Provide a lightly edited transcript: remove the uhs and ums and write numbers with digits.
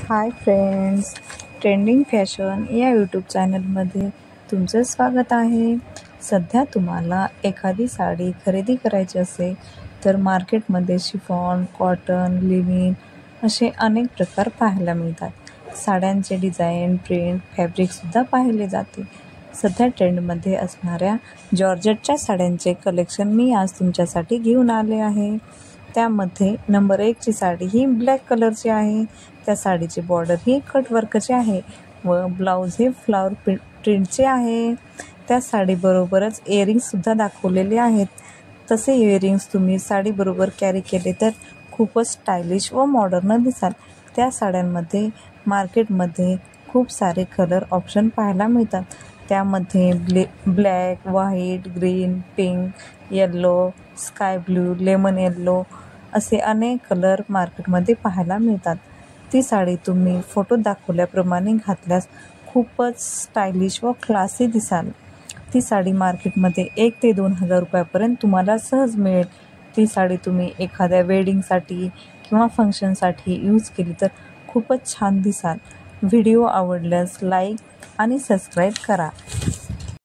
Hi friends, trending fashion या YouTube चॅनलमध्ये तुमचं स्वागत आहे. सध्या तुम्हाला एखादी साडी खरेदी करायची असेल तर मार्केटमध्ये शिफॉन, कॉटन, लिनिन असे अनेक प्रकार पाहायला मिळतात. साड्यांचे डिझाईन, प्रिंट, फॅब्रिकसुद्धा पाहिले जाते. सध्या ट्रेंडमध्ये असणाऱ्या जॉर्जेटच्या साड्यांचे कलेक्शन मी आज तुमच्यासाठी घेऊन आले आहे. त्यामध्ये नंबर 1ची साडी ही ब्लॅक कलरची आहे. त्या साडीची बॉर्डर ही कटवर्कची आहे व ब्लाऊज हे फ्लावर प्रिंटचे आहे. त्या साडीबरोबरच इयरिंग्ससुद्धा दाखवलेले आहेत. तसे इयरिंग्स तुम्ही साडीबरोबर कॅरी केले तर खूपच स्टायलिश व मॉडर्न दिसाल. त्या साड्यांमध्ये मार्केटमध्ये खूप सारे कलर ऑप्शन पाहायला मिळतात. त्यामध्ये black, white, green, pink, yellow, sky blue, lemon yellow असे अनेक कलर मार्केटमध्ये पाहायला मिळतात. ती साडी तुम्ही फोटोत दाखवल्याप्रमाणे घातल्यास खूपच स्टायलिश व क्लासी दिसाल. ती साडी मार्केटमध्ये 1 ते 2 हजार रुपयापर्यंत तुम्हाला सहज मिळेल. ती साडी तुम्ही एखाद्या वेडिंगसाठी किंवा फंक्शनसाठी यूज केली तर खूपच छान दिसाल. व्हिडिओ आवडल्यास लाईक आणि सबस्क्राईब करा.